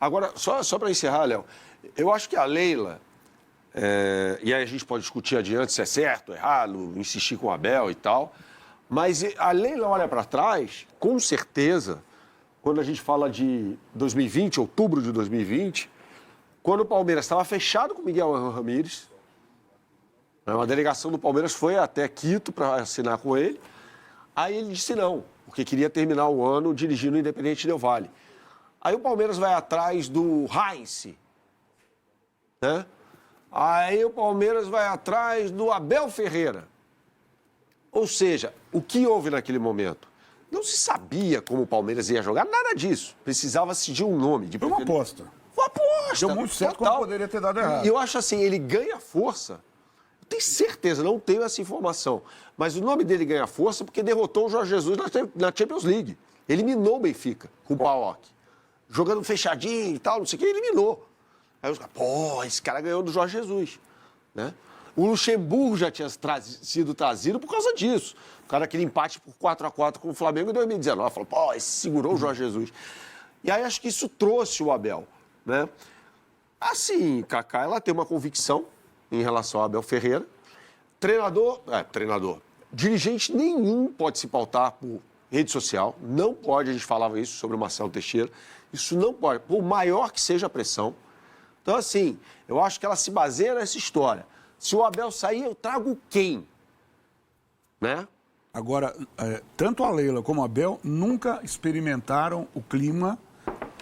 Agora, só para encerrar, Léo, eu acho que a Leila, e aí a gente pode discutir adiante se é certo, errado, insistir com o Abel e tal, mas a Leila olha para trás, com certeza, quando a gente fala de 2020, outubro de 2020, quando o Palmeiras estava fechado com o Miguel Ramírez, uma delegação do Palmeiras foi até Quito para assinar com ele, aí ele disse não, porque queria terminar o ano dirigindo o Independente Del Valle. Aí o Palmeiras vai atrás do Heinz, né? Aí o Palmeiras vai atrás do Abel Ferreira. Ou seja, o que houve naquele momento? Não se sabia como o Palmeiras ia jogar, nada disso. Precisava-se de um nome. Foi uma aposta. Foi uma aposta. Deu muito certo, como poderia ter dado errado. E eu acho assim, ele ganha força. Eu tenho certeza, não tenho essa informação. Mas o nome dele ganha força porque derrotou o Jorge Jesus na Champions League. Eliminou o Benfica com o PAOK. Jogando fechadinho e tal, não sei o que, eliminou. Aí os caras, pô, esse cara ganhou do Jorge Jesus, né? O Luxemburgo já tinha sido trazido por causa disso. O cara, aquele empate por 4-4 com o Flamengo em 2019. Falou, pô, esse segurou o Jorge Jesus. E aí acho que isso trouxe o Abel, né? Assim, Kaká, ela tem uma convicção em relação ao Abel Ferreira. Treinador, dirigente nenhum pode se pautar por rede social. Não pode, a gente falava isso sobre o Marcelo Teixeira. Isso não pode, por maior que seja a pressão. Então, assim, eu acho que ela se baseia nessa história. Se o Abel sair, eu trago quem? Né? Agora, tanto a Leila como o Abel nunca experimentaram o clima,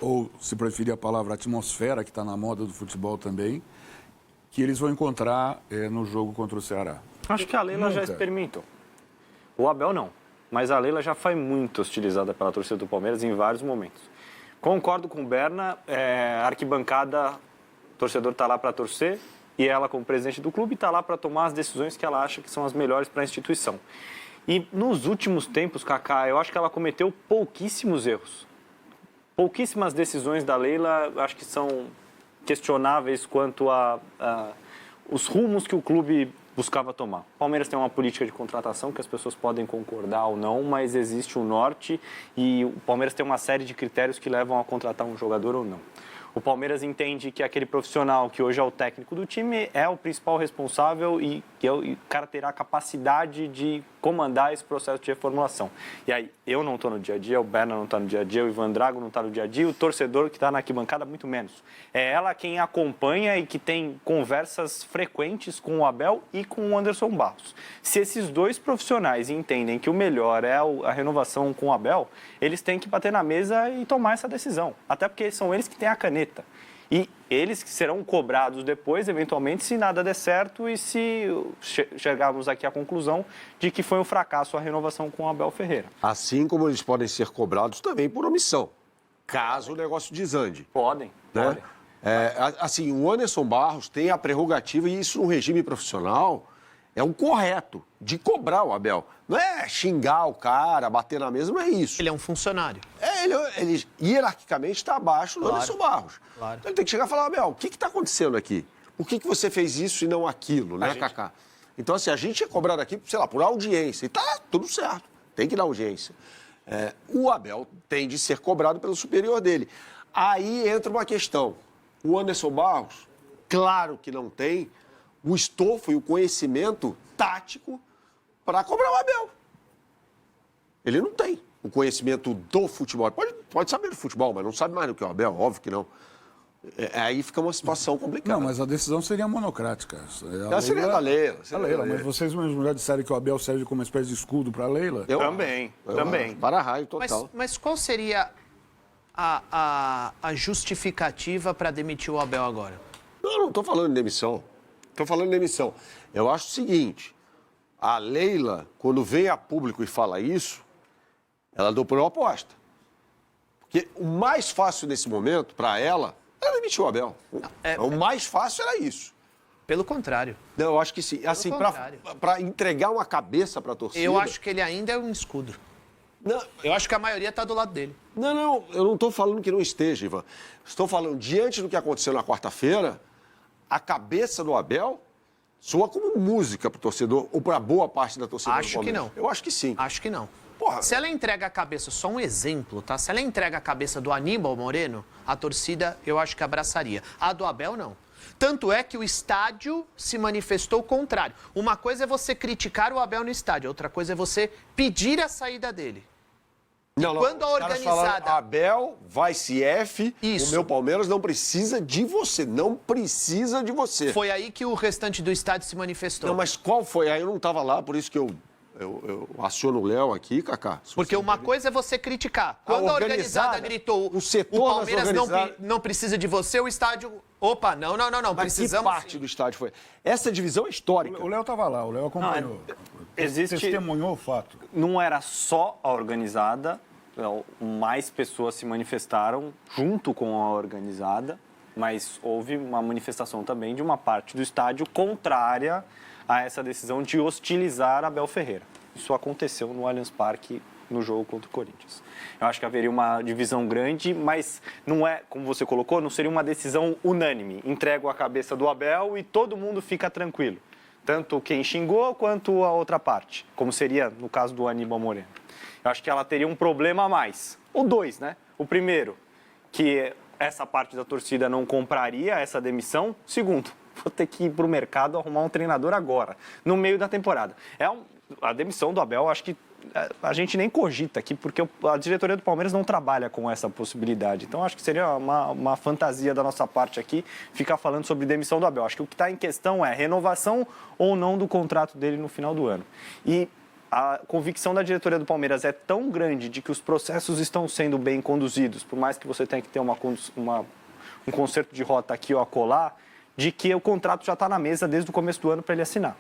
ou, se preferir a palavra, atmosfera, que está na moda do futebol também, que eles vão encontrar no jogo contra o Ceará. Acho que a Leila já experimentou. O Abel não. Mas a Leila já foi muito hostilizada pela torcida do Palmeiras em vários momentos. Concordo com o Berna, a arquibancada, o torcedor está lá para torcer, e ela, como presidente do clube, está lá para tomar as decisões que ela acha que são as melhores para a instituição. E nos últimos tempos, Kaká, eu acho que ela cometeu pouquíssimos erros. Pouquíssimas decisões da Leila, acho que são questionáveis quanto a os rumos que o clube buscava tomar. O Palmeiras tem uma política de contratação que as pessoas podem concordar ou não, mas existe um norte e o Palmeiras tem uma série de critérios que levam a contratar um jogador ou não. O Palmeiras entende que aquele profissional que hoje é o técnico do time é o principal responsável e que o cara terá a capacidade de comandar esse processo de reformulação. E aí, eu não estou no dia a dia, o Berna não está no dia a dia, o Ivan Drago não está no dia a dia, o torcedor que está na arquibancada, muito menos. É ela quem acompanha e que tem conversas frequentes com o Abel e com o Anderson Barros. Se esses dois profissionais entendem que o melhor é a renovação com o Abel, eles têm que bater na mesa e tomar essa decisão. Até porque são eles que têm a caneta. E eles que serão cobrados depois, eventualmente, se nada der certo e se chegarmos aqui à conclusão de que foi um fracasso a renovação com o Abel Ferreira. Assim como eles podem ser cobrados também por omissão, caso o negócio desande. Podem, né? podem. Assim, o Anderson Barros tem a prerrogativa, e isso no regime profissional é o correto, de cobrar o Abel. Não é xingar o cara, bater na mesa, não é isso. Ele é um funcionário. Ele hierarquicamente está abaixo do Anderson Barros. Claro. Então ele tem que chegar e falar, Abel, o que está acontecendo aqui? Por que você fez isso e não aquilo, né, Kaká? Então, assim, a gente é cobrado aqui, sei lá, por audiência. E tá tudo certo, tem que dar audiência. O Abel tem de ser cobrado pelo superior dele. Aí entra uma questão. O Anderson Barros, claro que não tem o estofo e o conhecimento tático para cobrar o Abel. Ele não tem o conhecimento do futebol. Pode saber do futebol, mas não sabe mais do que o Abel, óbvio que não. Aí fica uma situação complicada. Não, mas a decisão seria monocrática. Ela seria da Leila. A Leila, mas vocês mesmos já disseram que o Abel serve como uma espécie de escudo para a Leila? Também. Para raio total. Mas qual seria a justificativa para demitir o Abel agora? Não estou falando de demissão. Estou falando de demissão. Eu acho o seguinte, a Leila, quando vem a público e fala isso, ela deu por uma aposta. Porque o mais fácil nesse momento, para ela, era demitir o Abel. O mais fácil era isso. Pelo contrário. Não, eu acho que sim. Assim, para entregar uma cabeça para a torcida... Eu acho que ele ainda é um escudo. Não, eu acho que a maioria está do lado dele. Não, eu não estou falando que não esteja, Ivan. Estou falando, diante do que aconteceu na quarta-feira, a cabeça do Abel soa como música para o torcedor, ou para boa parte da torcida do Palmeiras. Acho que não. Eu acho que sim. Acho que não. Porra. Se ela entrega a cabeça, só um exemplo, tá? Se ela entrega a cabeça do Aníbal Moreno, a torcida, eu acho que abraçaria. A do Abel, não. Tanto é que o estádio se manifestou contrário. Uma coisa é você criticar o Abel no estádio, outra coisa é você pedir a saída dele. Não, quando a os caras organizada- falaram, Abel, vai CF, Isso. o meu Palmeiras não precisa de você, não precisa de você. Foi aí que o restante do estádio se manifestou. Não, mas qual foi? Aí eu não estava lá, por isso que eu aciono o Léo aqui, Cacá. Porque uma coisa é você criticar. Quando a organizada gritou, o setor o Palmeiras das organizadas- não precisa de você, o estádio... Opa, não, Mas precisamos... que parte do estádio foi? Essa divisão é histórica. O Léo estava lá, o Léo acompanhou. Testemunhou o fato. Não era só a organizada, mais pessoas se manifestaram junto com a organizada, mas houve uma manifestação também de uma parte do estádio contrária a essa decisão de hostilizar Abel Ferreira. Isso aconteceu no Allianz Parque no jogo contra o Corinthians. Eu acho que haveria uma divisão grande, mas não é, como você colocou, não seria uma decisão unânime. Entrego a cabeça do Abel e todo mundo fica tranquilo. Tanto quem xingou quanto a outra parte, como seria no caso do Aníbal Moreno. Eu acho que ela teria um problema a mais. Ou dois, né? O primeiro, que essa parte da torcida não compraria essa demissão. Segundo, vou ter que ir para o mercado arrumar um treinador agora, no meio da temporada. A demissão do Abel, acho que a gente nem cogita aqui, porque a diretoria do Palmeiras não trabalha com essa possibilidade. Então, acho que seria uma fantasia da nossa parte aqui ficar falando sobre demissão do Abel. Acho que o que está em questão é renovação ou não do contrato dele no final do ano. E a convicção da diretoria do Palmeiras é tão grande de que os processos estão sendo bem conduzidos, por mais que você tenha que ter um conserto de rota aqui ou acolá, de que o contrato já está na mesa desde o começo do ano para ele assinar.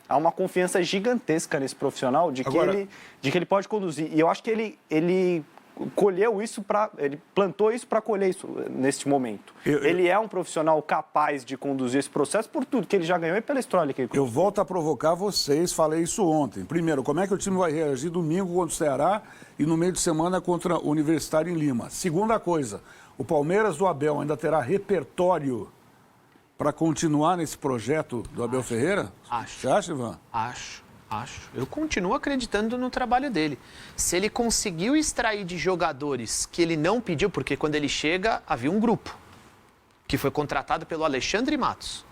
Há uma confiança gigantesca nesse profissional de que ele pode conduzir. E eu acho que ele colheu isso ele plantou isso para colher isso neste momento. Ele é um profissional capaz de conduzir esse processo por tudo que ele já ganhou e pela história que ele Eu volto a provocar vocês, falei isso ontem. Primeiro, como é que o time vai reagir domingo contra o Ceará e no meio de semana contra o Universitário em Lima? Segunda coisa, o Palmeiras do Abel ainda terá repertório para continuar nesse projeto do Abel Ferreira? Acho. Você acha, Ivan? Acho. Eu continuo acreditando no trabalho dele. Se ele conseguiu extrair de jogadores que ele não pediu, porque quando ele chega, havia um grupo que foi contratado pelo Alexandre Matos.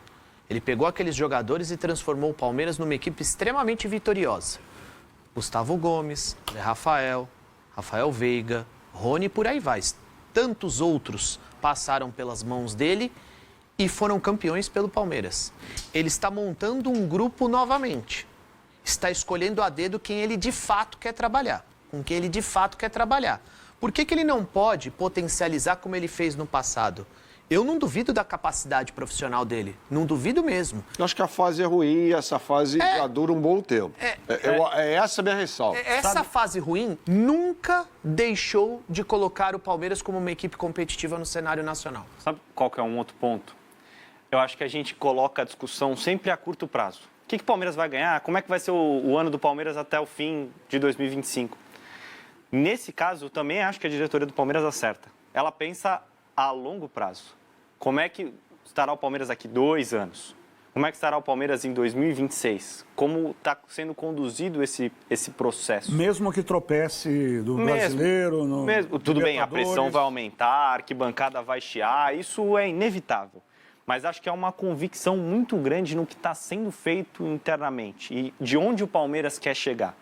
Ele pegou aqueles jogadores e transformou o Palmeiras numa equipe extremamente vitoriosa. Gustavo Gomes, Zé Rafael Veiga, Rony, por aí vai. Tantos outros passaram pelas mãos dele e foram campeões pelo Palmeiras. Ele está montando um grupo novamente. Está escolhendo a dedo quem ele de fato quer trabalhar, com quem ele de fato quer trabalhar. Por que ele não pode potencializar como ele fez no passado? Eu não duvido da capacidade profissional dele, não duvido mesmo. Eu acho que a fase é ruim e essa fase já dura um bom tempo. É essa a minha ressalva. Essa fase ruim nunca deixou de colocar o Palmeiras como uma equipe competitiva no cenário nacional. Sabe qual que é um outro ponto? Eu acho que a gente coloca a discussão sempre a curto prazo. O que o Palmeiras vai ganhar? Como é que vai ser o ano do Palmeiras até o fim de 2025? Nesse caso, eu também acho que a diretoria do Palmeiras acerta. Ela pensa a longo prazo. Como é que estará o Palmeiras daqui 2 anos? Como é que estará o Palmeiras em 2026? Como está sendo conduzido esse processo? Mesmo que tropece do brasileiro... Tudo bem, a pressão vai aumentar, a arquibancada vai chiar, isso é inevitável. Mas acho que há uma convicção muito grande no que está sendo feito internamente e de onde o Palmeiras quer chegar.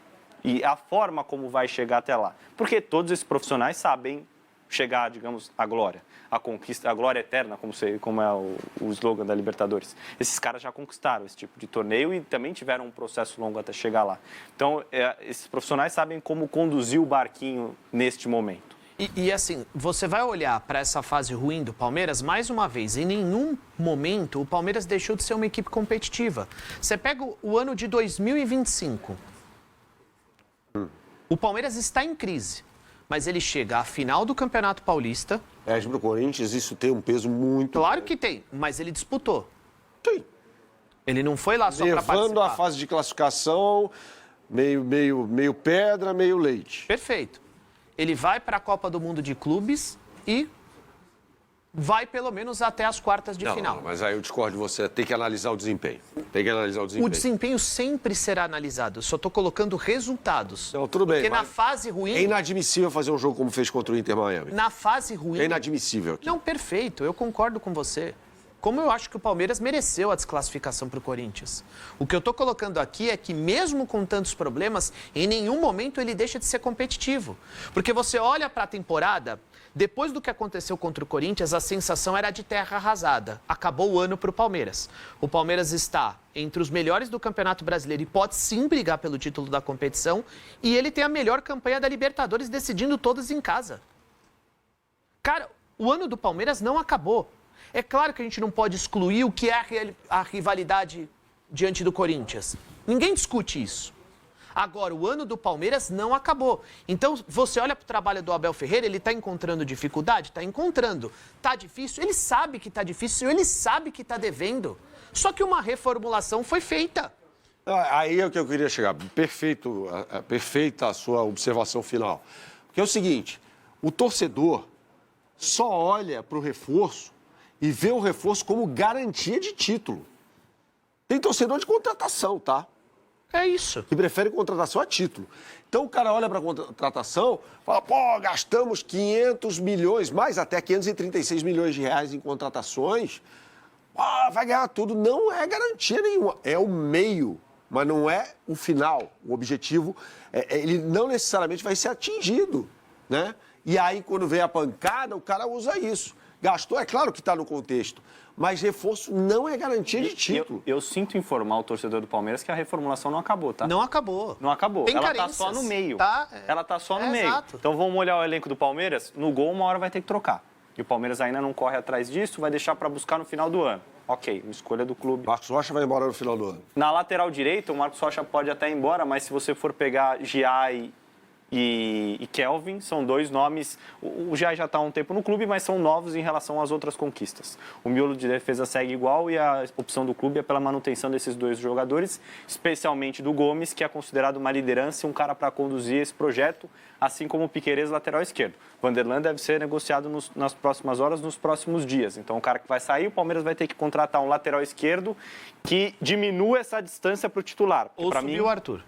E a forma como vai chegar até lá. Porque todos esses profissionais sabem chegar, digamos, à glória. A conquista, a glória eterna, como é o slogan da Libertadores. Esses caras já conquistaram esse tipo de torneio e também tiveram um processo longo até chegar lá. Então, esses profissionais sabem como conduzir o barquinho neste momento. E assim, você vai olhar para essa fase ruim do Palmeiras, mais uma vez, em nenhum momento o Palmeiras deixou de ser uma equipe competitiva. Você pega o ano de 2025. O Palmeiras está em crise, mas ele chega à final do Campeonato Paulista. Perde para o Corinthians, isso tem um peso muito... Claro que tem, mas ele disputou. Sim. Ele não foi lá só para participar. Levando a fase de classificação, meio pedra, meio leite. Perfeito. Ele vai para a Copa do Mundo de Clubes e vai pelo menos até as quartas de final. Não, mas aí eu discordo de você, tem que analisar o desempenho. Tem que analisar o desempenho. O desempenho sempre será analisado, eu só estou colocando resultados. Não, tudo bem. Porque na fase ruim... É inadmissível fazer um jogo como fez contra o Inter Miami. Na fase ruim... É inadmissível aqui. Não, perfeito, eu concordo com você. Como eu acho que o Palmeiras mereceu a desclassificação para o Corinthians. O que eu estou colocando aqui é que, mesmo com tantos problemas, em nenhum momento ele deixa de ser competitivo. Porque você olha para a temporada, depois do que aconteceu contra o Corinthians, a sensação era de terra arrasada. Acabou o ano para o Palmeiras. O Palmeiras está entre os melhores do Campeonato Brasileiro e pode sim brigar pelo título da competição. E ele tem a melhor campanha da Libertadores, decidindo todas em casa. Cara, o ano do Palmeiras não acabou. É claro que a gente não pode excluir o que é a rivalidade diante do Corinthians. Ninguém discute isso. Agora, o ano do Palmeiras não acabou. Então, você olha para o trabalho do Abel Ferreira, ele está encontrando dificuldade? Está encontrando. Está difícil? Ele sabe que está difícil, ele sabe que está devendo. Só que uma reformulação foi feita. Aí é o que eu queria chegar. Perfeita a sua observação final. Porque é o seguinte, o torcedor só olha para o reforço e vê o reforço como garantia de título. Tem torcedor de contratação, tá? É isso. Que prefere contratação a título. Então o cara olha para a contratação, fala, pô, gastamos 500 milhões, mais até 536 milhões de reais em contratações, vai ganhar tudo. Não é garantia nenhuma, é o meio, mas não é o final. O objetivo, ele não necessariamente vai ser atingido, né? E aí, quando vem a pancada, o cara usa isso. Gastou, é claro que está no contexto, mas reforço não é garantia de título. Eu sinto informar o torcedor do Palmeiras que a reformulação não acabou, tá? Não acabou. Não acabou. Tem Ela carências. tá só no meio. Tá, Ela tá só no meio. Exato. Então vamos olhar o elenco do Palmeiras. No gol, uma hora vai ter que trocar. E o Palmeiras ainda não corre atrás disso, vai deixar para buscar no final do ano. Ok, uma escolha do clube. Marcos Rocha vai embora no final do ano. Na lateral direita, o Marcos Rocha pode até ir embora, mas se você for pegar Giai e Kelvin, são dois nomes. O Giai já está há um tempo no clube, mas são novos em relação às outras conquistas. O miolo de defesa segue igual e a opção do clube é pela manutenção desses dois jogadores, especialmente do Gomes, que é considerado uma liderança e um cara para conduzir esse projeto, assim como o Piquerez, lateral esquerdo. Vanderlan deve ser negociado nas próximas horas, nos próximos dias. Então, o cara que vai sair, o Palmeiras vai ter que contratar um lateral esquerdo que diminua essa distância para o titular. Ou subir o Arthur.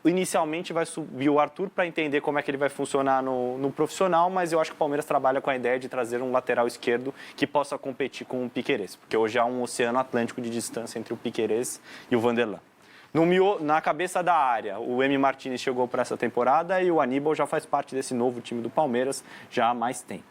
Inicialmente vai subir o Arthur para entender como é que ele vai funcionar no profissional, mas eu acho que o Palmeiras trabalha com a ideia de trazer um lateral esquerdo que possa competir com o Piquerez, porque hoje há um oceano atlântico de distância entre o Piquerez e o Vanderlan. Na cabeça da área, o M. Martínez chegou para essa temporada e o Aníbal já faz parte desse novo time do Palmeiras já há mais tempo.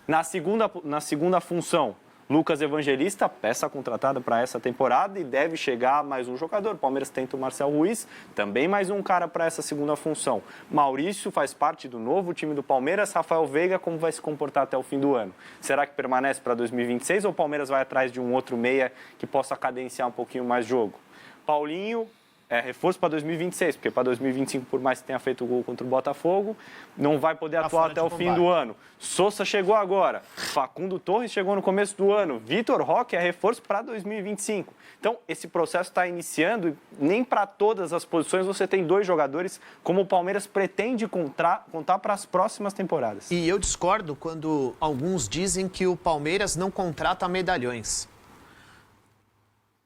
Na segunda função, Lucas Evangelista, peça contratada para essa temporada e deve chegar mais um jogador. O Palmeiras tenta o Marcel Ruiz, também mais um cara para essa segunda função. Maurício faz parte do novo time do Palmeiras. Rafael Veiga, como vai se comportar até o fim do ano? Será que permanece para 2026 ou o Palmeiras vai atrás de um outro meia que possa cadenciar um pouquinho mais jogo? Paulinho... reforço para 2026, porque para 2025, por mais que tenha feito o gol contra o Botafogo, não vai poder atuar até o fim do ano. Sousa chegou agora, Facundo Torres chegou no começo do ano, Vitor Roque é reforço para 2025. Então, esse processo está iniciando e nem para todas as posições você tem dois jogadores como o Palmeiras pretende contar para as próximas temporadas. E eu discordo quando alguns dizem que o Palmeiras não contrata medalhões.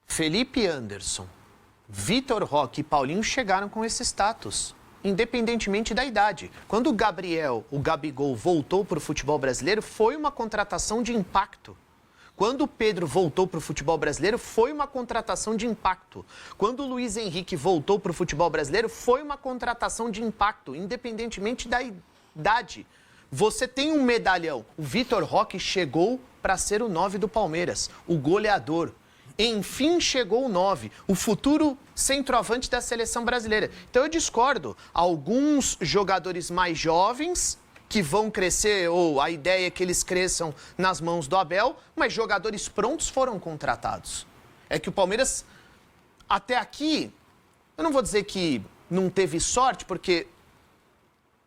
Felipe Anderson, Vitor Roque e Paulinho chegaram com esse status, independentemente da idade. Quando o Gabigol, voltou para o futebol brasileiro, foi uma contratação de impacto. Quando o Pedro voltou para o futebol brasileiro, foi uma contratação de impacto. Quando o Luiz Henrique voltou para o futebol brasileiro, foi uma contratação de impacto, independentemente da idade. Você tem um medalhão. O Vitor Roque chegou para ser o 9 do Palmeiras, o goleador. Enfim chegou o 9, o futuro centroavante da seleção brasileira. Então eu discordo. Alguns jogadores mais jovens que vão crescer, ou a ideia é que eles cresçam nas mãos do Abel, mas jogadores prontos foram contratados. É que o Palmeiras, até aqui, eu não vou dizer que não teve sorte, porque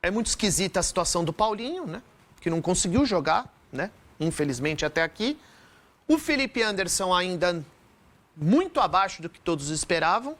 é muito esquisita a situação do Paulinho, né? Que não conseguiu jogar, né? Infelizmente até aqui. O Felipe Anderson ainda muito abaixo do que todos esperavam,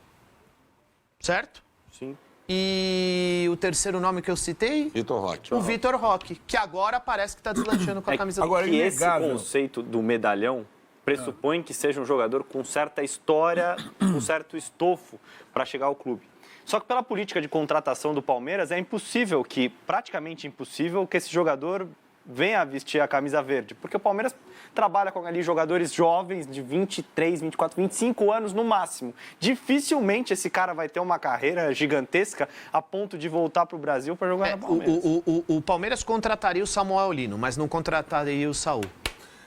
certo? Sim. e o terceiro nome que eu citei? Vitor Roque. O Vitor Roque, que agora parece que está deslanchando com a camisa agora, que esse inegável. conceito do medalhão pressupõe que seja um jogador com certa história, com certo estofo para chegar ao clube. Só que pela política de contratação do Palmeiras, é impossível praticamente impossível, que esse jogador venha a vestir a camisa verde. Porque o Palmeiras trabalha com ali jogadores jovens de 23, 24, 25 anos no máximo. Dificilmente esse cara vai ter uma carreira gigantesca a ponto de voltar para o Brasil para jogar no Palmeiras. O Palmeiras contrataria o Samuel Lino, mas não contrataria o Saul.